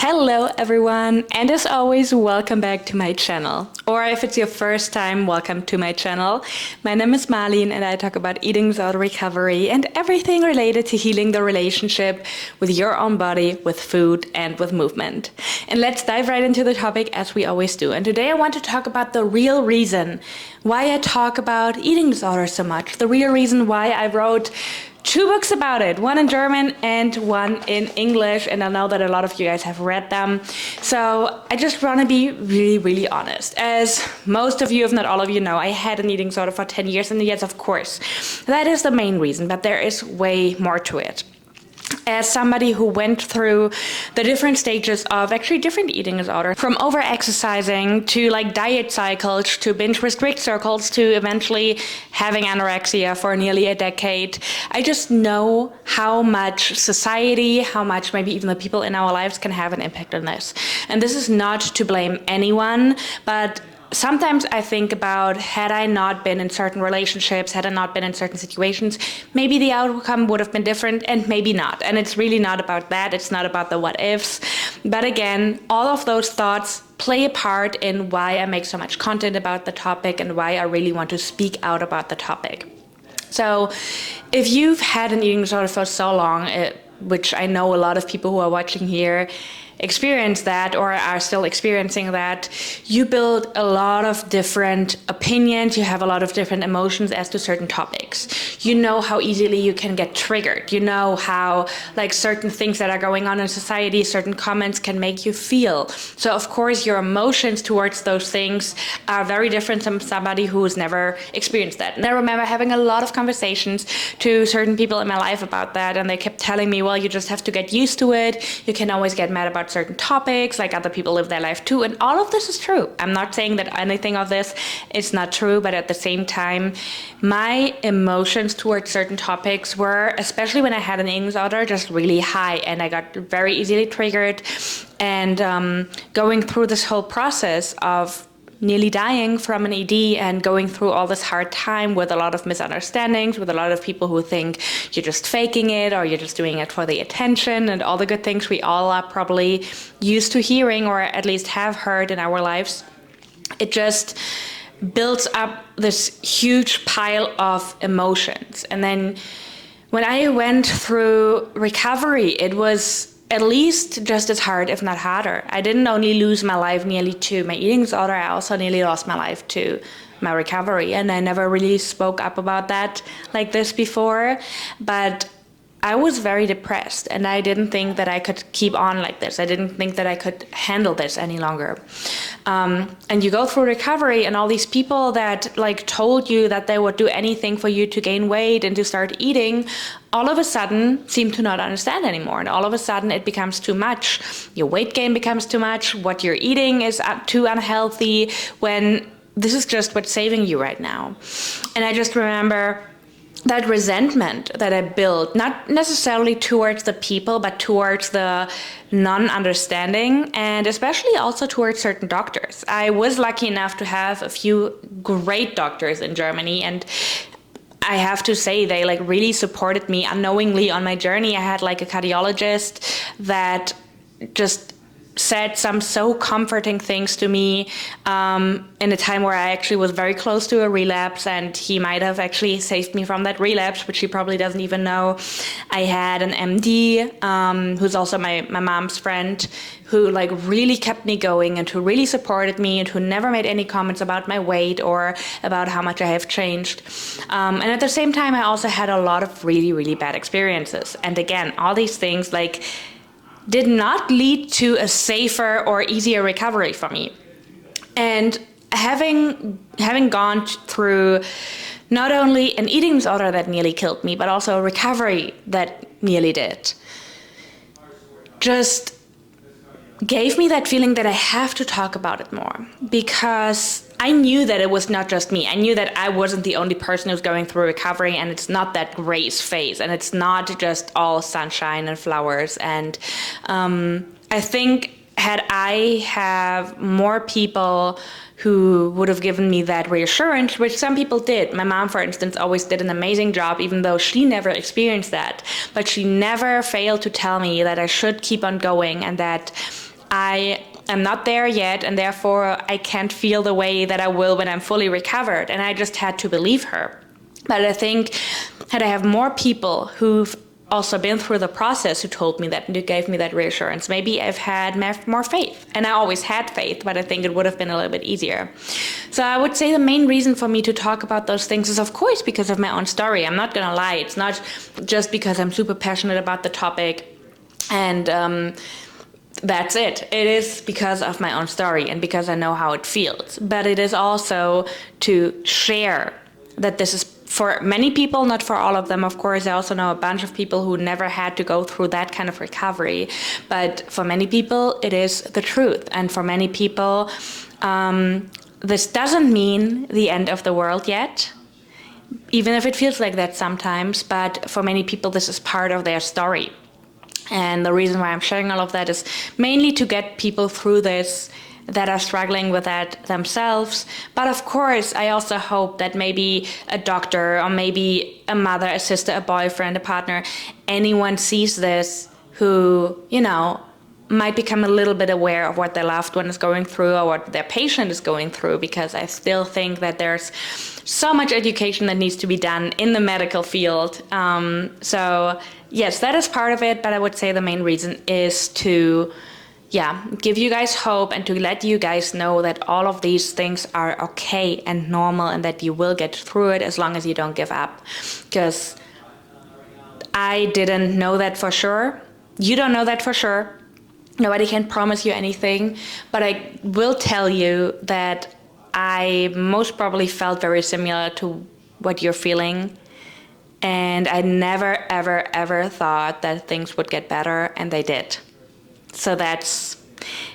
Hello everyone, and as always, welcome back to my channel. Or if it's your first time, welcome to my channel. My name is Marlene and I talk about eating disorder recovery and everything related to healing the relationship with your own body, with food, and with movement. And let's dive right into the topic as we always do. And today I want to talk about the real reason why I talk about eating disorder so much. The real reason why I wrote 2 books about it, one in German and one in English, and I know that a lot of you guys have read them. So I just want to be really honest. As most of you, if not all of you know, I had an eating disorder for 10 years, and yes, of course, that is the main reason, but there is way more to it. As somebody who went through the different stages of actually different eating disorder, from over-exercising to like diet cycles to binge restrict circles to eventually having anorexia for nearly a decade, I just know how much society, how much maybe even the people in our lives can have an impact on this. And this is not to blame anyone, but sometimes I think about, had I not been in certain relationships, had I not been in certain situations, maybe the outcome would have been different, and maybe not. And it's really not about that. It's not about the what ifs. But again, all of those thoughts play a part in why I make so much content about the topic and why I really want to speak out about the topic. So if you've had an eating disorder for so long, which I know a lot of people who are watching here experience that or are still experiencing that, you build a lot of different opinions, you have a lot of different emotions as to certain topics. You know how easily you can get triggered. You know how like certain things that are going on in society, certain comments can make you feel. So of course your emotions towards those things are very different from somebody who's never experienced that. And I remember having a lot of conversations to certain people in my life about that, and they kept telling me, well, you just have to get used to it. You can always get mad about certain topics, like other people live their life too, and all of this is true. I'm not saying that anything of this is not true, but at the same time, my emotions towards certain topics were, especially when I had an eating disorder, just really high, and I got very easily triggered. And going through this whole process of nearly dying from an ED and going through all this hard time with a lot of misunderstandings, with a lot of people who think you're just faking it or you're just doing it for the attention and all the good things we all are probably used to hearing or at least have heard in our lives. It just builds up this huge pile of emotions. And then when I went through recovery, it was at least just as hard, if not harder. I didn't only lose my life nearly to my eating disorder, I also nearly lost my life to my recovery. And I never really spoke up about that like this before, but I was very depressed and I didn't think that I could keep on like this. I didn't think that I could handle this any longer. And you go through recovery and all these people that like told you that they would do anything for you to gain weight and to start eating, all of a sudden seem to not understand anymore. And all of a sudden it becomes too much. Your weight gain becomes too much. What you're eating is too unhealthy, when this is just what's saving you right now. And I just remember that resentment that I built, not necessarily towards the people, but towards the non-understanding, and especially also towards certain doctors. I was lucky enough to have a few great doctors in Germany, and I have to say they like really supported me unknowingly on my journey. I had like a cardiologist that just said some so comforting things to me in a time where I actually was very close to a relapse, and he might have actually saved me from that relapse, which he probably doesn't even know. I had an MD who's also my mom's friend, who like really kept me going and who really supported me and who never made any comments about my weight or about how much I have changed. And at the same time, I also had a lot of really bad experiences. And again, all these things like did not lead to a safer or easier recovery for me. And having gone through not only an eating disorder that nearly killed me, but also a recovery that nearly did, just gave me that feeling that I have to talk about it more, because I knew that it was not just me. I knew that I wasn't the only person who's going through recovery, and it's not that grace phase, and it's not just all sunshine and flowers. And I think had I have more people who would have given me that reassurance, which some people did. My mom, for instance, always did an amazing job, even though she never experienced that. But she never failed to tell me that I should keep on going and that I am not there yet, and therefore I can't feel the way that I will when I'm fully recovered. And I just had to believe her. But I think had I have more people who've also been through the process who told me that and who gave me that reassurance, maybe I've had more faith. And I always had faith, but I think it would have been a little bit easier. So I would say the main reason for me to talk about those things is, of course, because of my own story. I'm not going to lie. It's not just because I'm super passionate about the topic and that's it. It is because of my own story and because I know how it feels. But it is also to share that this is for many people, not for all of them. Of course, I also know a bunch of people who never had to go through that kind of recovery. But for many people, it is the truth. And for many people, this doesn't mean the end of the world yet, even if it feels like that sometimes. But for many people, this is part of their story. And the reason why I'm sharing all of that is mainly to get people through this that are struggling with that themselves. But of course, I also hope that maybe a doctor or maybe a mother, a sister, a boyfriend, a partner, anyone sees this who, you know, might become a little bit aware of what their loved one is going through or what their patient is going through, because I still think that there's so much education that needs to be done in the medical field. So yes, that is part of it, but I would say the main reason is to give you guys hope and to let you guys know that all of these things are okay and normal and that you will get through it as long as you don't give up. Because I didn't know that for sure. You don't know that for sure. Nobody can promise you anything, but I will tell you that I most probably felt very similar to what you're feeling. And I never, ever, ever thought that things would get better, and they did. So that's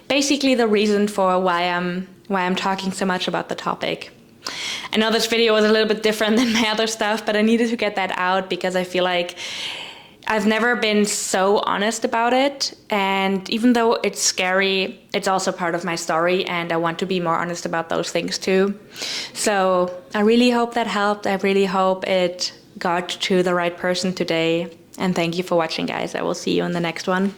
basically the reason for why I'm talking so much about the topic. I know this video was a little bit different than my other stuff, but I needed to get that out because I feel like I've never been so honest about it. And even though it's scary, it's also part of my story, and I want to be more honest about those things too. So I really hope that helped. I really hope it got to the right person today. And thank you for watching, guys. I will see you in the next one.